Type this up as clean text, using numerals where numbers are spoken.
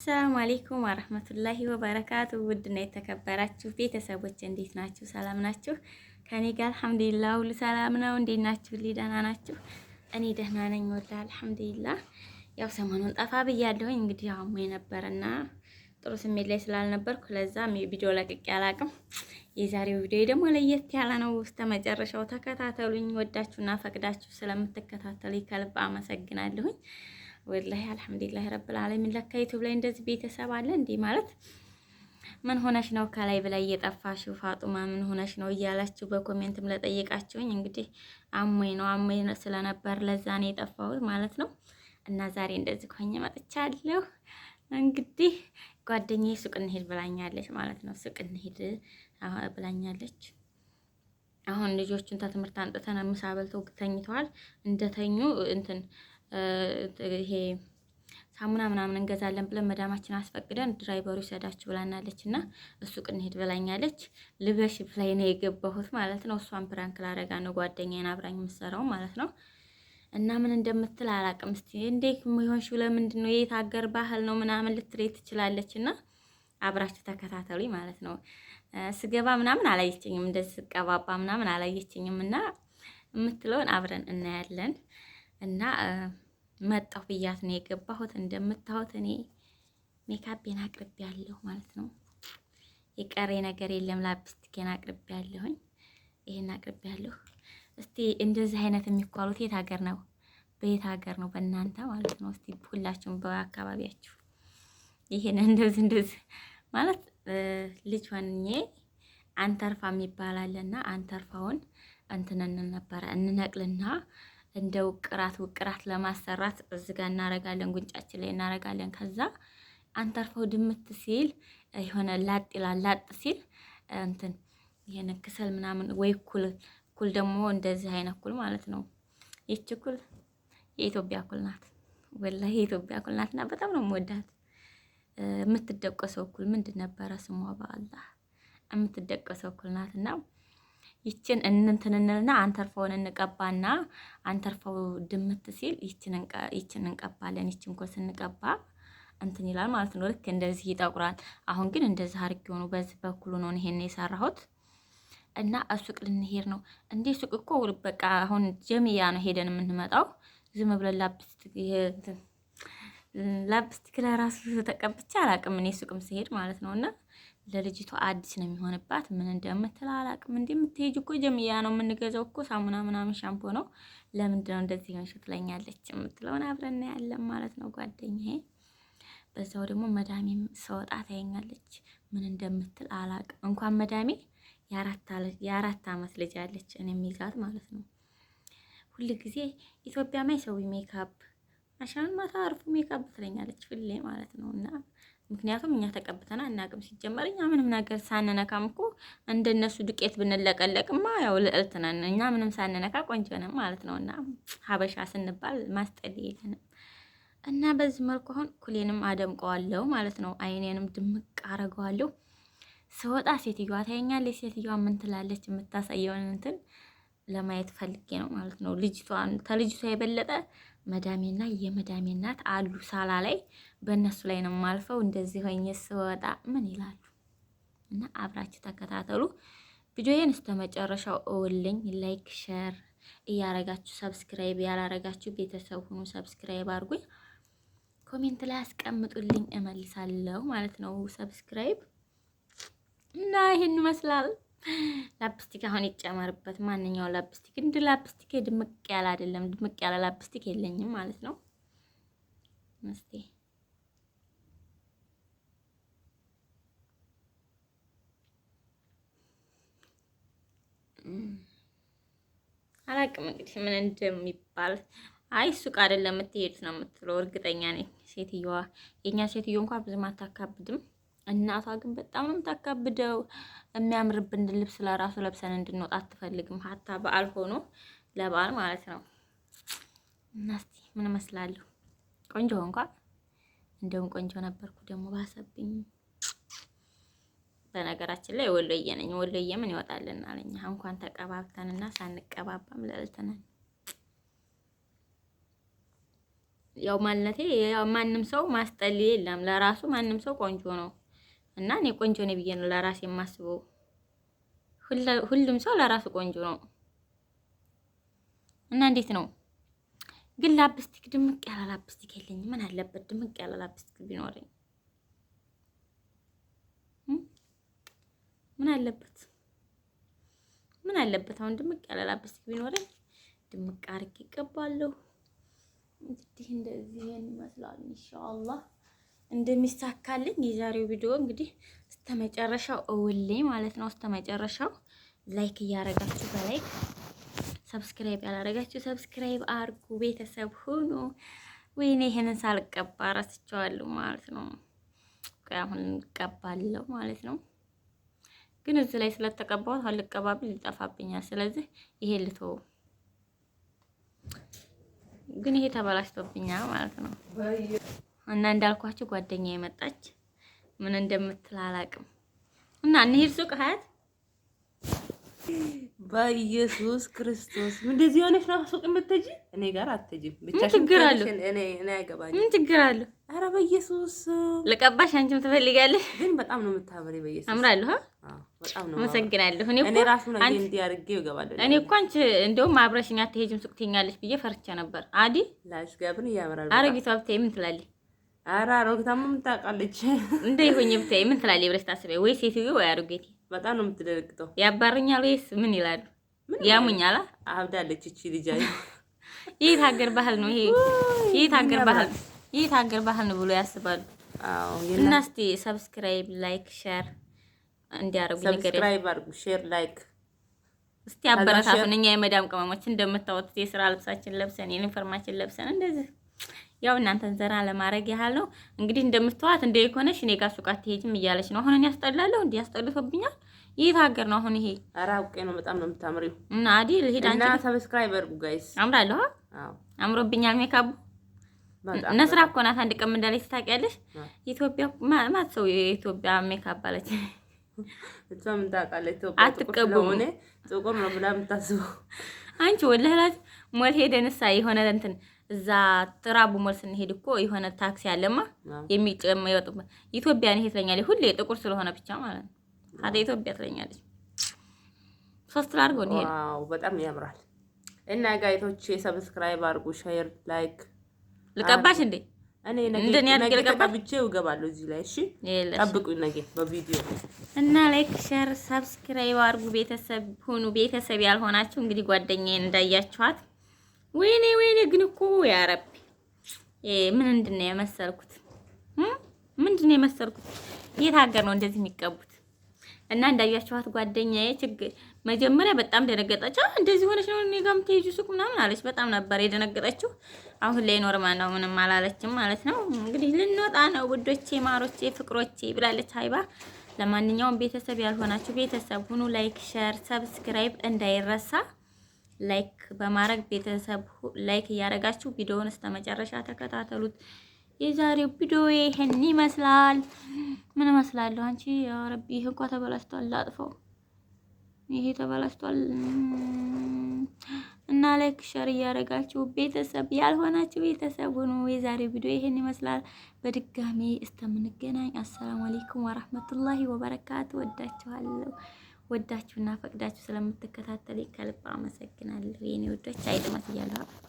ሰላም አለይኩም ወራህመቱላሂ ወበረካቱ። ውድና የተከበራችሁ ቤተሰቦች እንዴት ናችሁ? ሰላም ናችሁ? ከኔ ጋር አልሐምዱሊላህ ሁሉ ሰላም ነው። እንዴት ናችሁ? ደህና ናችሁ? እኔ ደህና ነኝ ወላሂ አልሐምዱሊላህ። ያው ሰሞኑን ጠፋ ብያለሁኝ። እንግዲህ አሞኝ ነበርና ጥሩ ስሜት ላይ ስላልነበርኩ ለዛም ቪዲዮ ለቅቄ አላቅም። የዛሬው ቪዲዮ ደግሞ ለየት ያለ ነው። እስከ መጨረሻው ተከታተሉኝ። ወዳችሁና ፈቅዳችሁ ስለምትከታተሉኝ ከልብ አመሰግናለሁኝ። ወላሂ አልሐምዱሊላህ ረብል ዓለሚን። ለካ ዩቲዩብ ላይ እንደዚህ ቤተሰብ አለ እንዴ! ማለት ምን ሆነሽ ነው ከላይ በላይ እየጠፋሽው ፋጡማ ምን ሆነሽ ነው እያላችሁ በኮሜንትም ለጠየቃችሁኝ እንግዲህ አሞኝ ስለነበር ለዛ ነው የጠፋሁት ማለት ነው። እና ዛሬ እንደዚህ ሆኜ መጥቻለሁ። እንግዲህ ጓደኛዬ ሱቅ እንሂድ ብላኛለች ማለት ነው። ሱቅ እንሂድ ብላኛለች። አሁን ልጆቹን ተትምህርት አንጥተን ምሳ በልተው ተኝተዋል። እንደተኙ እንትን ይሄ ሳሙና ምናምን እንገዛለን ብለን መዳማችን አስፈቅደን ድራይቨሩ ይሰዳችሁ ብላናለች እና እሱ እንሂድ ብላኛለች። ልበሽ ብላኝ ነው የገባሁት ማለት ነው። እሷን ፕራንክ ላረጋ ነው ጓደኛዬን አብራኝ የምትሰራው ማለት ነው። እና ምን እንደምትል አላውቅም። እስቲ እንዴት ይሆንሽ ለምንድን ነው የት ሀገር ባህል ነው ምናምን ልትለይ ትችላለች እና አብራችሁ ተከታተሉኝ ማለት ነው። ስገባ ምናምን አላየችኝም፣ እንደዚህ ስቀባባ ምናምን አላየችኝም እና የምትለውን አብረን እናያለን። እና መጣሁ ብያት ነው የገባሁት። እንደምታዩት እኔ ሜካፔን አቅርቤያለሁ ማለት ነው። የቀረ ነገር የለም። ላፕስቲኬን አቅርቤያለሁኝ። ይሄን አቅርቤያለሁ። እስቲ እንደዚህ አይነት የሚኳሉት የት ሀገር ነው? በየት ሀገር ነው በእናንተ ማለት ነው? እስቲ ሁላችሁም በአካባቢያችሁ ይሄን እንደዚህ ማለት ልጅ ሆኜ አንተርፋ የሚባል አለና አንተርፋውን እንትን እንነበረ እንነቅልና እንደ ውቅራት ለማሰራት እዚህ ጋር እናረጋለን፣ ጉንጫችን ላይ እናረጋለን። ከዛ አንተርፋው ድምት ሲል የሆነ ላጥ ይላል። ላጥ ሲል እንትን ይሄን ክሰል ምናምን ወይ ኩል ደግሞ እንደዚህ አይነት ኩል ማለት ነው። ይቺ ኩል የኢትዮጵያ ኩል ናት። ወላሂ የኢትዮጵያ ኩል ናትና በጣም ነው የምወዳት። የምትደቆሰው ኩል ምንድን ነበረ ስሟ? በአላህ የምትደቆሰው ኩል ናትና ይችን እንትንንልና አንተርፋውን እንቀባና አንተርፋው ድምት ሲል ይችን እንቀባለን። ይችን ኮስ እንቀባ እንትን ይላል ማለት ነው። ልክ እንደዚህ ይጠቁራል። አሁን ግን እንደዚህ አርግ ሆኖ በዚህ በኩል ነው ይሄን የሰራሁት። እና ሱቅ ልንሄድ ነው እንዴ? ሱቅ እኮ በቃ አሁን ጀሚያ ነው ሄደን የምንመጣው። ዝም ብለን ላፕስቲክ ለራሱ ተቀብቼ አላቅም እኔ ሱቅም ሲሄድ ማለት ነው። እና ለልጅቷ አዲስ ነው የሚሆንባት። ምን እንደምትል አላቅም። እንደምትሄጂ እኮ ጀሚያ ነው የምንገዛው እኮ ሳሙና ምናምን ሻምፖ ነው። ለምንድን ነው እንደዚህ ሆንሽ ትለኛለች። የምትለውን አብረን ያለን ማለት ነው ጓደኛዬ። በዛው ደግሞ መዳሜም ሰወጣ ታየኛለች። ምን እንደምትል አላቅም። እንኳን መዳሜ የአራት አመት ልጅ አለች እኔ የሚይዛት ማለት ነው። ሁል ጊዜ ኢትዮጵያ ማይ ሰው ሜካፕ አሻን ማታ አርፉ ሜካፕ ትለኛለች ሁሌ ማለት ነው። እና ምክንያቱም እኛ ተቀብተና እናቅም። ሲጀመር እኛ ምንም ነገር ሳንነካም እኮ እንደነሱ ዱቄት ብንለቀለቅማ ያው ልዕልት ነን። እኛ ምንም ሳንነካ ቆንጆ ነን ማለት ነው። እና ሀበሻ ስንባል ማስጠል የለንም። እና በዚህ መልኩ አሁን ኩሌንም አደምቀዋለሁ ማለት ነው። አይኔንም ድምቅ አረገዋለሁ። ስወጣ ሴትዮዋ ታየኛለች። ሴትዮዋ ምን ትላለች? የምታሳየውን እንትን ለማየት ፈልጌ ነው ማለት ነው። ልጅቷ የበለጠ መዳሜና የመዳሜ እናት አሉ ሳላ ላይ፣ በእነሱ ላይ ነው የማልፈው። እንደዚህ ሆኜ ስወጣ ምን ይላሉ? እና አብራችሁ ተከታተሉ። ቪዲዮዬን እስከ መጨረሻው እውልኝ። ላይክ ሼር እያረጋችሁ ሰብስክራይብ ያላረጋችሁ ቤተሰብ ሁኑ። ሰብስክራይብ አድርጉኝ። ኮሜንት ላይ አስቀምጡልኝ እመልሳለሁ ማለት ነው። ሰብስክራይብ እና ይሄን ይመስላል። ላፕስቲክ አሁን ይጨመርበት። ማንኛው ላፕስቲክ እንደ ላፕስቲክ ድምቅ ያለ አይደለም። ድምቅ ያለ ላፕስቲክ የለኝም ማለት ነው። እስቲ አላቅም እንግዲህ ምን እንደሚባል። አይ ሱቅ አይደለም የምትሄዱት ነው የምትለው እርግጠኛ ነኝ ሴትዮዋ። የኛ ሴትዮ እንኳን ብዙም አታካብድም። እናቷ ግን በጣም ነው የምታካብደው። የሚያምርብን ልብስ ለራሱ ለብሰን እንድንወጣ አትፈልግም። ሀታ በዓል ሆኖ ለበዓል ማለት ነው። እና እስቲ ምን እመስላለሁ? ቆንጆ እንኳን እንደውም ቆንጆ ነበርኩ። ደግሞ ባሰብኝ። በነገራችን ላይ ወሎዬ ነኝ። ወሎዬ ምን ይወጣልና አለኝ። እንኳን ተቀባብተንና ሳንቀባባም ልዕልት ነን። ያው ማለቴ ያው ማንም ሰው ማስጠል የለም። ለራሱ ማንም ሰው ቆንጆ ነው እና እኔ ቆንጆ ነኝ ብዬ ነው ለራሴ የማስበው። ሁሉም ሰው ለራሱ ቆንጆ ነው እና እንዴት ነው ግን ላፕስቲክ ድምቅ ያለ ላፕስቲክ የለኝም። ምን አለበት ድምቅ ያለ ላፕስቲክ ቢኖረኝ? ምን አለበት አሁን ድምቅ ያለ ላፕስቲክ ቢኖረኝ ድምቅ አድርጌ እቀባለሁ። እንግዲህ እንደዚህ ይመስላል። ኢንሻአላህ እንደሚሳካልኝ የዛሬው ቪዲዮ እንግዲህ እስከመጨረሻው እውልኝ ማለት ነው። እስከመጨረሻው ላይክ እያረጋችሁ በላይክ ሰብስክራይብ ያላረጋችሁ ሰብስክራይብ አርጉ፣ ቤተሰብ ሁኑ። ወይኔ ይሄንን ሳልቀባ ረስቼዋለሁ ማለት ነው። አሁን እቀባለሁ ማለት ነው። ግን እዚህ ላይ ስለተቀባሁት አልቀባብል ይጠፋብኛል። ስለዚህ ይሄ ልተው። ግን ይሄ ተበላሽቶብኛል ማለት ነው። እና እንዳልኳችሁ ጓደኛዬ መጣች። ምን እንደምትል አላውቅም። እና እንሂድ ሱቅ ሀያት በኢየሱስ ክርስቶስ እንደዚህ ሆነሽ ነው ሱቅ የምትሄጂ? እኔ ጋር አትሄጂም። ብቻሽን ችግር አለ? እኔ አይገባኝም። ምን ችግር አለ? ኧረ በኢየሱስ ልቀባሽ። አንቺም ትፈልጋለሽ? ግን በጣም ነው የምታምሪ። በኢየሱስ አምራለሁ። አዎ በጣም ነው። አመሰግናለሁ። እኔ ራሱ ነው እንዲህ አድርጌ እገባለሁ። እኔ እኮ አንቺ እንደውም አብረሽኝ አትሄጂም ሱቅ ትይኛለሽ ብዬ ፈርቼ ነበር። አዲ ላሽ ገብን ያምራል። አረጊቷ ብታይ ምን ትላለች? ኧረ አሮጊቷማ ምን ታውቃለች? እንደ ይሁኝ ብታይ ምን ትላለች ብለሽ ታስቢያለሽ? ወይ ሴትዮ ወይ አሮጊቴ በጣም ነው የምትደነግጠው። ያባርኛል ወይስ ምን ይላሉ? ያሙኛላ። አብዳለች እቺ ልጅ። አይ የት ሀገር ባህል ነው ይሄ? የት ሀገር ባህል ነው ብሎ ያስባሉ። አዎ እና እስቲ ሰብስክራይብ፣ ላይክ፣ ሼር እንዲያረጉ ነገር ሰብስክራይብ አርጉ፣ ሼር፣ ላይክ እስቲ አበረታቱን። እኛ የመዳም ቅመሞች እንደምታወጡት የስራ ልብሳችን ለብሰን ዩኒፎርማችን ለብሰን እንደዚህ ያው እናንተን ዘና ለማድረግ ያህል ነው። እንግዲህ እንደምትዋት እንደ ኢኮኖሽ እኔ ጋር ሱቅ አትሄጂም እያለች ነው። አሁን እኔ ያስጠላለሁ እንዴ? ያስጠልቶብኛል። የት ሀገር ነው አሁን ይሄ? ኧረ አውቄ ነው። በጣም ነው የምታምሪው። እና አዲ ልሂድ አንቺ እና ሰብስክራይብ አድርጉ ጋይስ። አምራለሁ። አዎ አምሮብኛል። ሜካቡ ነስራ እኮ ናት። አንድ ቀን እንዳለች ታውቂያለሽ? ኢትዮጵያ ማት ሰው የኢትዮጵያ ሜካፕ አለች። እሷ ምን ታውቃለች? ኢትዮጵያ አትቀቡም። ጥቁር ነው ብላ የምታስበው አንቺ ወላሂ ሞል ሄደንሳ የሆነ እንትን እዛ ትራቡ ሞል ስንሄድ እኮ የሆነ ታክሲ አለማ የሚጨመው ኢትዮጵያ ነው ትለኛለች። ሁሌ ጥቁር ስለሆነ ብቻ ማለት ነው። አደ ኢትዮጵያ ትለኛለች። ሶስት ላርጎ ነው። ዋው በጣም ያምራል። እና ጋይቶች ሰብስክራይብ አድርጉ፣ ሼር፣ ላይክ። ልቀባሽ እንዴ? እኔ ነገ ተቀብቼው እገባለሁ እዚህ ላይ። እሺ ጠብቁኝ ነገ በቪዲዮ። እና ላይክ፣ ሼር፣ ሰብስክራይብ አድርጉ። ቤተሰብ ሁኑ። ቤተሰብ ያልሆናችሁ እንግዲህ ጓደኛዬን እንዳያችኋት ወይኔ ግን እኮ ያ ረቢ ምንድን ነው የመሰልኩት? ምንድን ነው የመሰልኩት? የት ሀገር ነው እንደዚህ የሚቀቡት? እና እንዳያችኋት ጓደኛዬ መጀመሪያ በጣም ደነገጠች። እንደዚህ ሆነች ነው እኔ ጋር የምትሄጂው ሱቅ ምናምን አለች። በጣም ነበር የደነገጠችው። አሁን ላይ ኖርማል ነው፣ ምንም አላለችም ማለት ነው። እንግዲህ ልንወጣ ነው ውዶቼ፣ ማሮቼ፣ ፍቅሮቼ ብላለች ሀይባ። ለማንኛውም ቤተሰብ ያልሆናችሁ ቤተሰብ ሁኑ። ላይክ፣ ሼር፣ ሰብስክራይብ እንዳይረሳ። ላይክ በማድረግ ቤተሰብ ላይክ እያደረጋችሁ ቪዲዮውን እስከ መጨረሻ ተከታተሉት። የዛሬው ቪዲዮ ይሄን ይመስላል። ምን እመስላለሁ? አንቺ ያ ረቢ ይሄ እንኳን ተበላሽቷል። ላጥፈው። ይሄ ተበላሽቷል። እና ላይክ ሼር እያደረጋችሁ ቤተሰብ ያልሆናችሁ ቤተሰብ ሁኑ። የዛሬው ቪዲዮ ይሄን ይመስላል። በድጋሚ እስከምንገናኝ አሰላሙ አለይኩም ወራህመቱላሂ ወበረካቱ። ወዳችኋለሁ። ወዳችሁና ፈቅዳችሁ ስለምትከታተሉ ከልብ አመሰግናለሁ። የኔ ወዶች አይጥመት እያለሁ